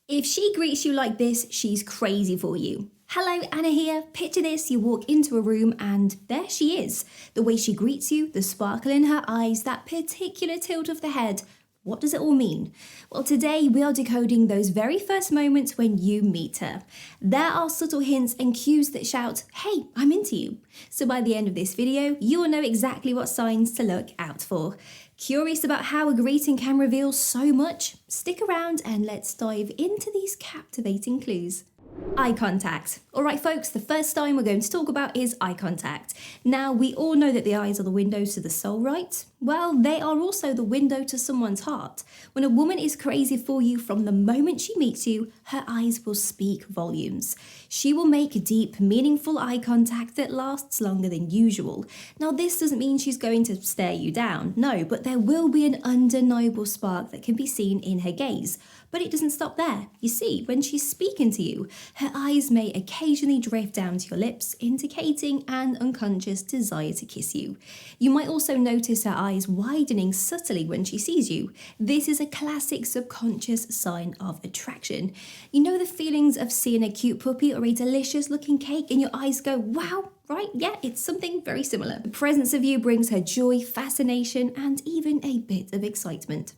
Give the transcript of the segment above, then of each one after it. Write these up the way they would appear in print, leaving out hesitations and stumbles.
If she greets you like this, she's crazy for you. Hello, Anna here. Picture this, you walk into a room and there she is. The way she greets you, the sparkle in her eyes, that particular tilt of the head. What does it all mean? Well, today we are decoding those very first moments when you meet her. There are subtle hints and cues that shout, hey, I'm into you. So by the end of this video, you will know exactly what signs to look out for. Curious about how a greeting can reveal so much? Stick around and let's dive into these captivating clues. Eye contact. Alright folks, the first sign we're going to talk about is eye contact. Now, we all know that the eyes are the windows to the soul, right? Well, they are also the window to someone's heart. When a woman is crazy for you from the moment she meets you, her eyes will speak volumes. She will make deep, meaningful eye contact that lasts longer than usual. Now, this doesn't mean she's going to stare you down, no, but there will be an undeniable spark that can be seen in her gaze. But it doesn't stop there. You see, when she's speaking to you, her eyes may occasionally drift down to your lips, indicating an unconscious desire to kiss you. You might also notice her eyes widening subtly when she sees you. This is a classic subconscious sign of attraction. You know the feelings of seeing a cute puppy or a delicious looking cake and your eyes go, wow, right? Yeah, it's something very similar. The presence of you brings her joy, fascination, and even a bit of excitement.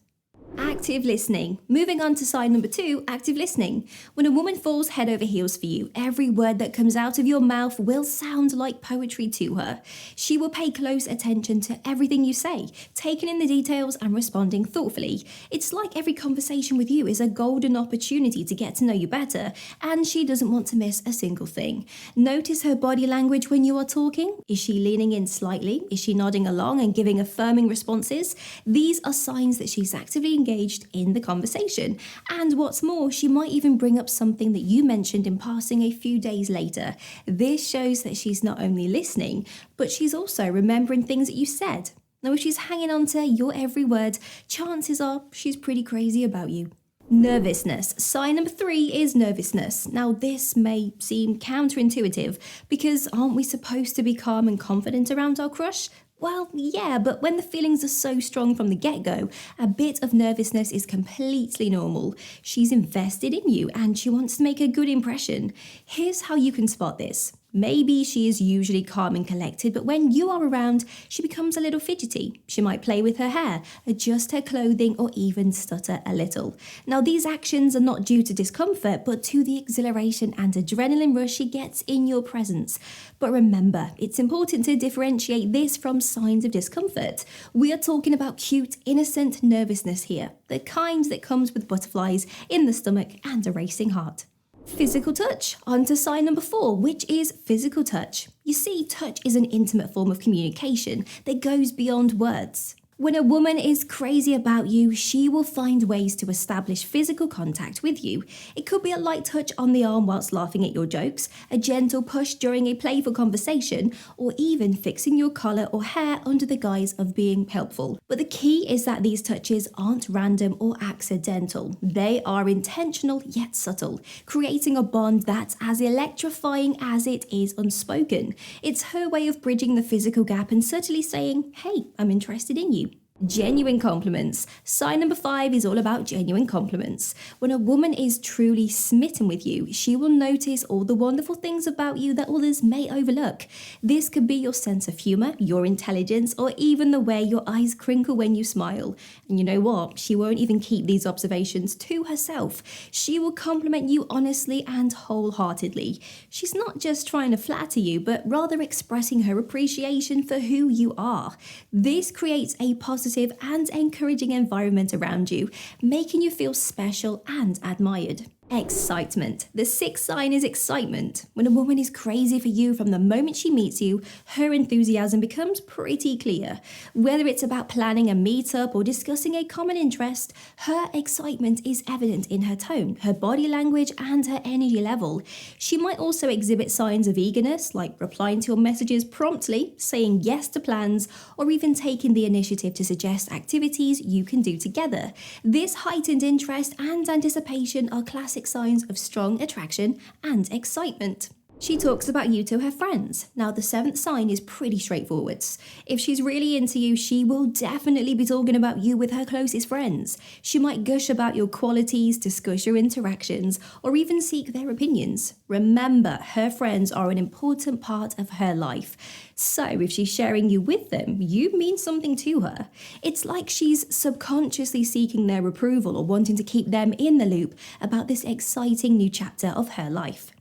Active listening. Moving on to sign number 2, active listening. When a woman falls head over heels for you, every word that comes out of your mouth will sound like poetry to her. She will pay close attention to everything you say, taking in the details and responding thoughtfully. It's like every conversation with you is a golden opportunity to get to know you better, and she doesn't want to miss a single thing. Notice her body language when you are talking. Is she leaning in slightly? Is she nodding along and giving affirming responses? These are signs that she's actively engaged in the conversation. And what's more, she might even bring up something that you mentioned in passing a few days later. This shows that she's not only listening, but she's also remembering things that you said. Now, if she's hanging on to your every word, chances are she's pretty crazy about you. Nervousness. Sign number 3 is nervousness. Now, this may seem counterintuitive because aren't we supposed to be calm and confident around our crush? Well, yeah, but when the feelings are so strong from the get-go, a bit of nervousness is completely normal. She's invested in you and she wants to make a good impression. Here's how you can spot this. Maybe she is usually calm and collected, but when you are around, she becomes a little fidgety. She might play with her hair, adjust her clothing, or even stutter a little. Now, these actions are not due to discomfort, but to the exhilaration and adrenaline rush she gets in your presence. But remember, it's important to differentiate this from signs of discomfort. We are talking about cute, innocent nervousness here, the kind that comes with butterflies in the stomach and a racing heart. Physical touch. On to sign number 4, which is physical touch. You see, touch is an intimate form of communication that goes beyond words. When a woman is crazy about you, she will find ways to establish physical contact with you. It could be a light touch on the arm whilst laughing at your jokes, a gentle push during a playful conversation, or even fixing your collar or hair under the guise of being helpful. But the key is that these touches aren't random or accidental. They are intentional yet subtle, creating a bond that's as electrifying as it is unspoken. It's her way of bridging the physical gap and subtly saying, hey, I'm interested in you. Genuine compliments. Sign number 5 is all about genuine compliments. When a woman is truly smitten with you, she will notice all the wonderful things about you that others may overlook. This could be your sense of humor, your intelligence, or even the way your eyes crinkle when you smile. And you know what? She won't even keep these observations to herself. She will compliment you honestly and wholeheartedly. She's not just trying to flatter you, but rather expressing her appreciation for who you are. This creates a positive and encouraging environment around you, making you feel special and admired. Excitement. The 6th sign is excitement. When a woman is crazy for you from the moment she meets you, her enthusiasm becomes pretty clear. Whether it's about planning a meetup or discussing a common interest, her excitement is evident in her tone, her body language, and her energy level. She might also exhibit signs of eagerness, like replying to your messages promptly, saying yes to plans, or even taking the initiative to suggest activities you can do together. This heightened interest and anticipation are classic signs of strong attraction and excitement. She talks about you to her friends. Now, the seventh sign is pretty straightforward. If she's really into you, she will definitely be talking about you with her closest friends. She might gush about your qualities, discuss your interactions, or even seek their opinions. Remember, her friends are an important part of her life. So if she's sharing you with them, you mean something to her. It's like she's subconsciously seeking their approval or wanting to keep them in the loop about this exciting new chapter of her life.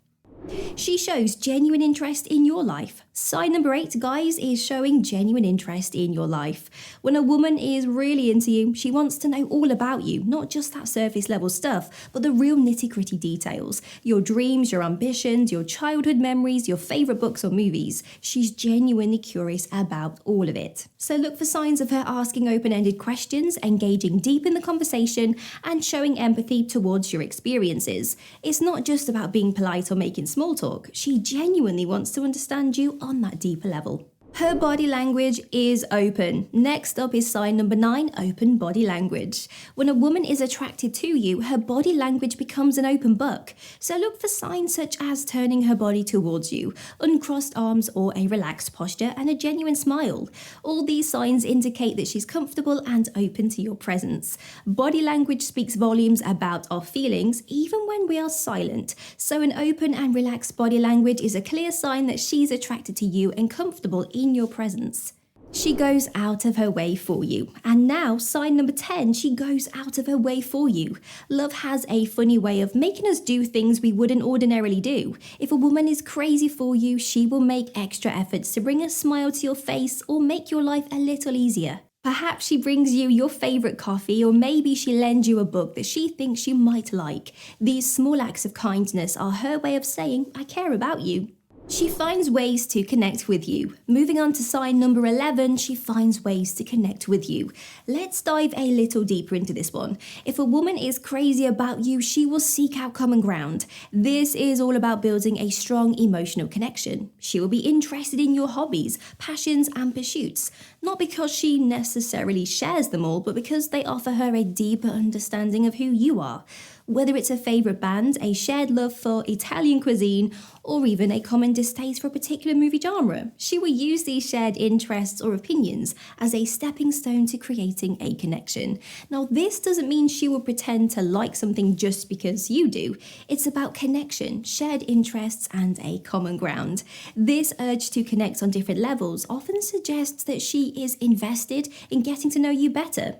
She shows genuine interest in your life. Sign number 8, guys, is showing genuine interest in your life. When a woman is really into you, she wants to know all about you, not just that surface level stuff, but the real nitty-gritty details. Your dreams, your ambitions, your childhood memories, your favorite books or movies. She's genuinely curious about all of it. So look for signs of her asking open-ended questions, engaging deep in the conversation, and showing empathy towards your experiences. It's not just about being polite or making small talk. She genuinely wants to understand you on that deeper level. Her body language is open. Next up is sign number 9, open body language. When a woman is attracted to you, her body language becomes an open book. So look for signs such as turning her body towards you, uncrossed arms or a relaxed posture, and a genuine smile. All these signs indicate that she's comfortable and open to your presence. Body language speaks volumes about our feelings, even when we are silent. So an open and relaxed body language is a clear sign that she's attracted to you and comfortable in your presence. She goes out of her way for you. And now, sign number 10, she goes out of her way for you. Love has a funny way of making us do things we wouldn't ordinarily do. If a woman is crazy for you, she will make extra efforts to bring a smile to your face or make your life a little easier. Perhaps she brings you your favorite coffee, or maybe she lends you a book that she thinks you might like. These small acts of kindness are her way of saying, I care about you. She finds ways to connect with you. Moving on to sign number 11, she finds ways to connect with you. Let's dive a little deeper into this one. If a woman is crazy about you, she will seek out common ground. This is all about building a strong emotional connection. She will be interested in your hobbies, passions, and pursuits. Not because she necessarily shares them all, but because they offer her a deeper understanding of who you are. Whether it's a favourite band, a shared love for Italian cuisine, or even a common distaste for a particular movie genre, she will use these shared interests or opinions as a stepping stone to creating a connection. Now, this doesn't mean she will pretend to like something just because you do. It's about connection, shared interests, and a common ground. This urge to connect on different levels often suggests that she is invested in getting to know you better.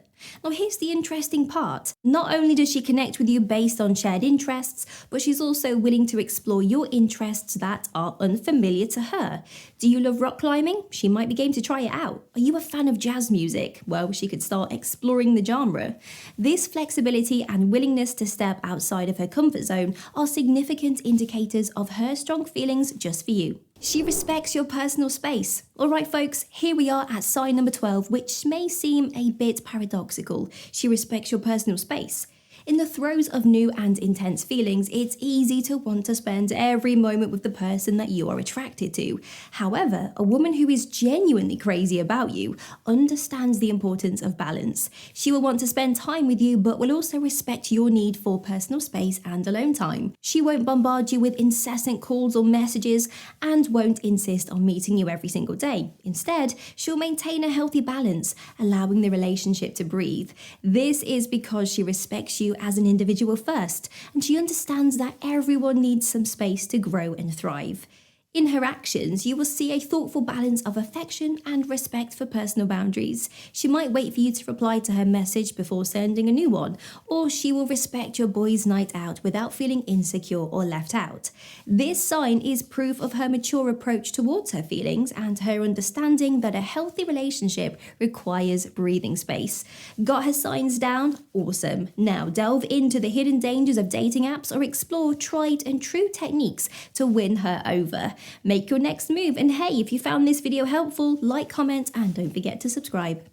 Now, here's the interesting part. Not only does she connect with you based on shared interests, but she's also willing to explore your interests that are unfamiliar to her. Do you love rock climbing? She might be game to try it out. Are you a fan of jazz music? Well, she could start exploring the genre. This flexibility and willingness to step outside of her comfort zone are significant indicators of her strong feelings just for you. She respects your personal space. All right, folks, here we are at sign number 12, which may seem a bit paradoxical. She respects your personal space. In the throes of new and intense feelings, it's easy to want to spend every moment with the person that you are attracted to. However, a woman who is genuinely crazy about you understands the importance of balance. She will want to spend time with you, but will also respect your need for personal space and alone time. She won't bombard you with incessant calls or messages and won't insist on meeting you every single day. Instead, she'll maintain a healthy balance, allowing the relationship to breathe. This is because she respects you as an individual first, and she understands that everyone needs some space to grow and thrive. In her actions, you will see a thoughtful balance of affection and respect for personal boundaries. She might wait for you to reply to her message before sending a new one, or she will respect your boys' night out without feeling insecure or left out. This sign is proof of her mature approach towards her feelings and her understanding that a healthy relationship requires breathing space. Got her signs down? Awesome. Now delve into the hidden dangers of dating apps or explore tried and true techniques to win her over. Make your next move, and hey, if you found this video helpful, like, comment, and don't forget to subscribe.